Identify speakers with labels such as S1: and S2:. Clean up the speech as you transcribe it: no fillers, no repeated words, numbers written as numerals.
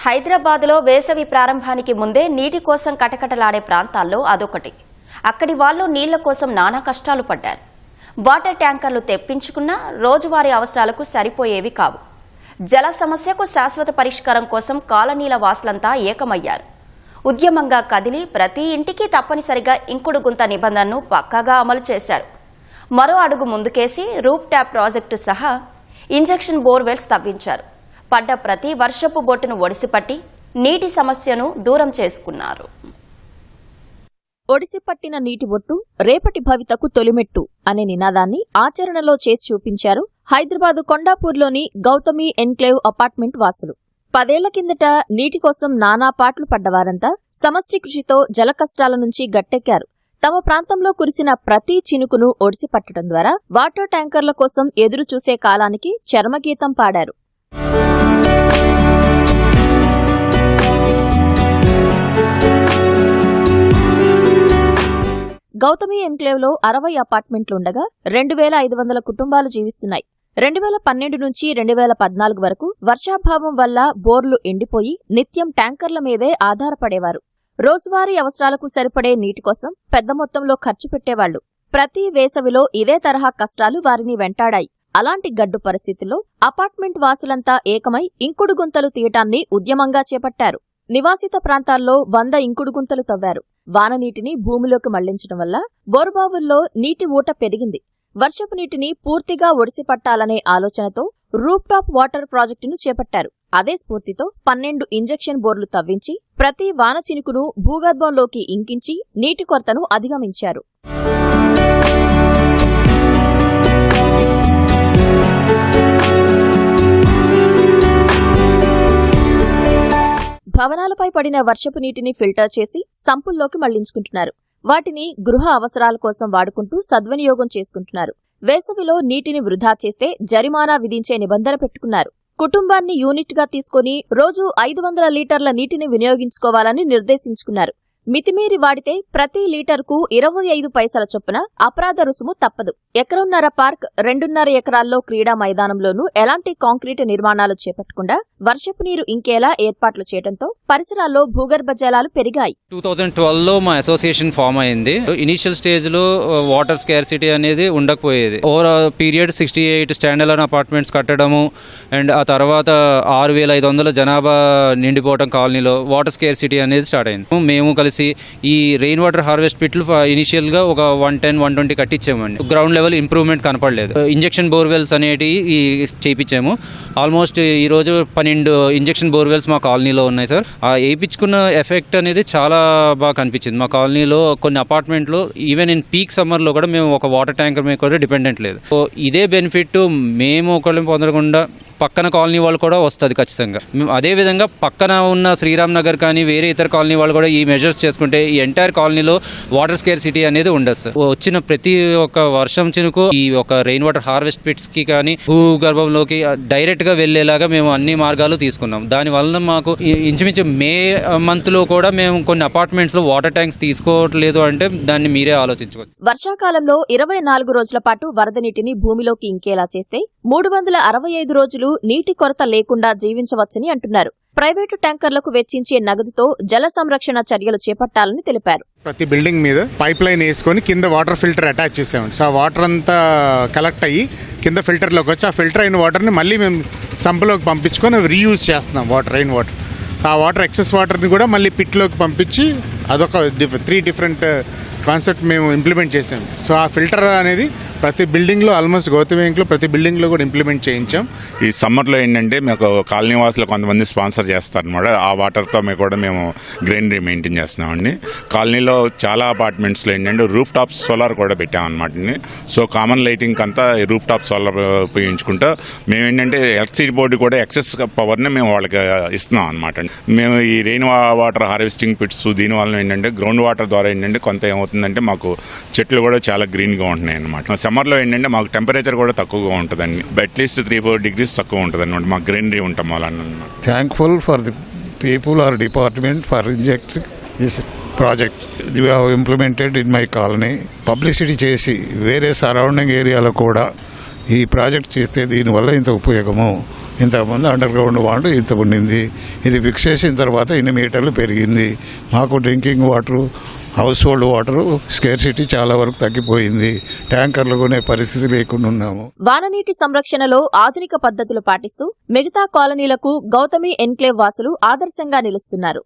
S1: హైదరాబాద్లో వేసవి ప్రారంభానికి ముందే నీటి కోసం కటకటలాడే ప్రాంతాల్లో అదొకటి. అక్కడి వాళ్ళు నీళ్ల కోసం నానా కష్టాలు పడ్డారు. వాటర్ ట్యాంకర్లు తెప్పించుకున్నా రోజువారీ అవసరాలకు సరిపోయేవి కావు. జల సమస్యకు శాశ్వత పరిష్కారం కోసం కాలనీల వాసులంతా ఏకమయ్యారు. ఉద్యమంగా కదిలి ప్రతి ఇంటికి తప్పనిసరిగా ఇంకుడు గుంత నిబంధనను పక్కాగా అమలు చేశారు. మరో అడుగు ముందుకేసి రూఫ్ ట్యాప్ ప్రాజెక్టు సహా ఇంజెక్షన్ బోర్వెల్స్ తవ్వించారు. పడ్డ ప్రతి వర్షపు బొట్టును ఒడిసిపట్టి నీటి సమస్యను దూరం చేసుకున్నారు.
S2: ఒడిసిపట్టిన నీటి బొట్టు రేపటి భవితకు తొలిమెట్టు అనే నినాదాన్ని ఆచరణలో చేసి చూపించారు హైదరాబాద్ కొండాపూర్లోని గౌతమి ఎన్క్లేవ్ అపార్ట్మెంట్ వాసులు. 10 ఏళ్ల కిందట నీటి కోసం నానా పాట్లు పడ్డవారంతా సమష్టి కృషితో జల కష్టాల నుంచి గట్టెక్కారు. తమ ప్రాంతంలో కురిసిన ప్రతి చినుకును ఒడిసిపట్టడం ద్వారా వాటర్ ట్యాంకర్ల కోసం ఎదురు చూసే కాలానికి చరమగీతం పాడారు. గౌతమి ఎన్క్లేవ్లో 60 అపార్ట్మెంట్లుండగా 2500 కుటుంబాలు జీవిస్తున్నాయి. 2012 నుంచి 2014 వరకు వర్షాభావం వల్ల బోర్లు ఎండిపోయి నిత్యం ట్యాంకర్ల మీదే ఆధారపడేవారు. రోజువారీ అవసరాలకు సరిపడే నీటి కోసం పెద్ద మొత్తంలో ఖర్చు పెట్టేవాళ్లు. ప్రతి వేసవిలో ఇదే తరహా కష్టాలు వారిని వెంటాడాయి. అలాంటి గడ్డు పరిస్థితుల్లో అపార్ట్మెంట్ వాసులంతా ఏకమై ఇంకుడు గుంతలు తీయటాన్ని ఉద్యమంగా చేపట్టారు. నివాసిత ప్రాంతాల్లో 100 ఇంకుడు గుంతలు తవ్వారు. వాననీటిని భూమిలోకి మళ్లించడం వల్ల బోరుబావుల్లో నీటి ఊట పెరిగింది. వర్షపు నీటిని పూర్తిగా ఒడిసిపట్టాలనే ఆలోచనతో రూఫ్ టాప్ వాటర్ ప్రాజెక్టును చేపట్టారు. అదే స్ఫూర్తితో 12 ఇంజెక్షన్ బోర్లు తవ్వించి ప్రతి వాన చినుకును భూగర్భంలోకి ఇంకించి నీటి కొరతను అధిగమించారు. భవనాలపై పడిన వర్షపు నీటిని ఫిల్టర్ చేసి సంపుల్లోకి మళ్లించుకుంటున్నారు. వాటిని గృహ అవసరాల కోసం వాడుకుంటూ సద్వినియోగం చేసుకుంటున్నారు. వేసవిలో నీటిని వృధా చేస్తే జరిమానా విధించే నిబంధన పెట్టుకున్నారు. కుటుంబాన్ని యూనిట్గా తీసుకుని రోజు 500 లీటర్ల నీటిని వినియోగించుకోవాలని నిర్దేశించుకున్నారు. మితిమీరి వాడితే ప్రతి లీటర్కు 25 పైసల చొప్పున అపరాధ రుసుము తప్పదు. ఎకరంన్నర పార్క్, 2.5 ఎకరాల్లో క్రీడా మైదానంలోనూ ఎలాంటి కాంక్రీటు నిర్మాణాలు చేపట్టకుండా వర్షపు నీరు ఇంకేలా ఏర్పాట్లు చేయడంతో పరిసరాల్లో భూగర్భ జలాలు పెరిగాయి.
S3: 2012లో మా అసోసియేషన్ ఫామ్ అయింది. ఇనిషియల్ స్టేజ్ లో వాటర్ స్కేర్సిటీ అనేది ఉండకపోయేది. Over period 68 stand alone apartments కట్టడము అండ్ ఆ తర్వాత 6500 జనాభా నిండిపోవడం కాలనీలో వాటర్ స్కేర్సిటీ అనేది స్టార్ట్ అయింది. మేము కలిసి ఈ రెయిన్ వాటర్ హార్వెస్ట్ పిట్లు ఇనిషియల్ గా ఒక 110-120 కట్టించామండి. గ్రౌండ్ లెవెల్ ఇంప్రూవ్మెంట్ కనపడలేదు. ఇంజెక్షన్ బోర్వెల్స్ అనేటివి చేయించాము. ఆల్మోస్ట్ ఈ రోజు 12 ఇంజెక్షన్ బోర్వెల్స్ మా కాలనీలో ఉన్నాయి సార్. ఆ వేయించుకున్న ఎఫెక్ట్ అనేది చాలా బాగా కనిపించింది. మా కాలనీలో కొన్ని అపార్ట్మెంట్లో ఈవెన్ ఇన్ పీక్ సమ్మర్ లో కూడా మేము ఒక వాటర్ ట్యాంకర్ మీద కూడా డిపెండెంట్ లేదు. సో ఇదే బెనిఫిట్ మేము ఒకళ్ళు పొందకుండా పక్కన కాలనీ వాళ్ళు కూడా వస్తుంది ఖచ్చితంగా. అదే విధంగా పక్కన ఉన్న శ్రీరామ్ నగర్ కానీ వేరే ఇతర కాలనీ వాళ్ళు కూడా ఈ మెజర్స్ చేసుకుంటే ఈ ఎంటైర్ కాలనీలో వాటర్ స్కేర్సిటీ అనేది ఉండదు సార్. వచ్చిన ప్రతి ఒక్క వర్షం చినుకు ఈ ఒక రెయిన్ వాటర్ హార్వెస్ట్ పిట్స్ కి కానీ భూగర్భంలోకి డైరెక్ట్ గా వెళ్లేలాగా మేము అన్ని మార్గాలు తీసుకున్నాం. దాని వలన మాకు ఇంచుమించు మే మంత్ లో కూడా మేము కొన్ని అపార్ట్మెంట్స్ లో వాటర్ ట్యాంక్స్ తీసుకోవట్లేదు అంటే దాన్ని మీరే ఆలోచించుకోవచ్చు.
S2: వర్షాకాలంలో 24 రోజుల పాటు వరద నీటిని భూమిలోకి ఇంకేలా చేస్తే 365 రోజులు నీటి కొరత లేకుండా జీవించవచ్చని అంటున్నారు. ప్రైవేటు ట్యాంకర్లకు వెచ్చించే నగదుతో జల సంరక్షణ చర్యలు చేపట్టాలని తెలిపారు.
S4: ప్రతి బిల్డింగ్ మీద పైప్ లైన్ వేసుకొని కింద వాటర్ ఫిల్టర్ అటాచ్ చేసామండి. సో ఆ వాటర్ అంతా కలెక్ట్ అయ్యి కింద ఫిల్టర్లోకి వచ్చి ఆ ఫిల్టర్ అయిన వాటర్ని మళ్ళీ మేము సంపులోకి పంపించుకొని రీయూజ్ చేస్తున్నాం. రెయిన్ వాటర్ ఆ వాటర్ ఎక్సెస్ వాటర్ని కూడా మళ్ళీ పిట్లోకి పంపించి అదొక 3 డిఫరెంట్ కాన్సెప్ట్ మేము ఇంప్లిమెంట్ చేసాం. సో ఆ ఫిల్టర్ అనేది ప్రతి బిల్డింగ్లో ఆల్మోస్ట్ గౌతమి ఇంట్లో ప్రతి బిల్డింగ్లో కూడా ఇంప్లిమెంట్ చేయించాం.
S5: ఈ సమ్మర్లో ఏంటంటే మీకు కాలనీ వాసులు కొంతమంది స్పాన్సర్ చేస్తారనమాట. ఆ వాటర్తో మేము గ్రీనరీ మెయింటైన్ చేస్తున్నామండి. కాలనీలో చాలా అపార్ట్మెంట్స్లో ఏంటంటే రూఫ్ టాప్ సోలార్ కూడా పెట్టామన్నమాట. సో కామన్ లైటింగ్ అంతా రూఫ్ టాప్ సోలార్ ఉపయోగించుకుంటూ మేము ఏంటంటే ఎలక్ట్రిసిటీ బోర్డు కూడా ఎక్సెస్ పవర్ని మేము వాళ్ళకి ఇస్తున్నాం అనమాట. మేము ఈ రెయిన్ వాటర్ హార్వెస్టింగ్ పిట్స్ దీనివల్ల ఏంటంటే గ్రౌండ్ వాటర్ ద్వారా ఏంటంటే కొంత ఏమవుతుందంటే మాకు చెట్లు కూడా చాలా గ్రీన్గా ఉంటున్నాయి అనమాట. సమ్మర్లో ఏంటంటే మాకు టెంపరేచర్ కూడా తక్కువగా ఉంటుందండి. అట్లీస్ట్ 3-4 degrees తక్కువ ఉంటుంది అనమాట. మాకు గ్రీనరీ ఉంటాం వల్ల.
S6: Thankful for the people are department for injecting this project you have implemented in my colony. Publicity చేసి వేరే సరౌండింగ్ ఏరియాలో కూడా ఈ ప్రాజెక్ట్ చేస్తే దీనివల్ల ఇంత ఉపయోగము ఇంతకుముందు అండర్ గ్రౌండ్ వాటర్ ఇంత ఉండింది. ఇది ఫిక్స్ చేసిన తర్వాత ఇన్ని మీటర్లు పెరిగింది. మాకు drinking water, house hold water scarcity చాలా వరకు తగ్గిపోయింది. ట్యాంకర్లు కొనే పరిస్థితి లేకుండా ఉన్నాము.
S2: వాననీటి సంరక్షణలో ఆధునిక పద్ధతులు పాటిస్తూ మిగతా కాలనీలకు గౌతమి ఎన్క్లేవ్ వాసులు ఆదర్శంగా నిలుస్తున్నారు.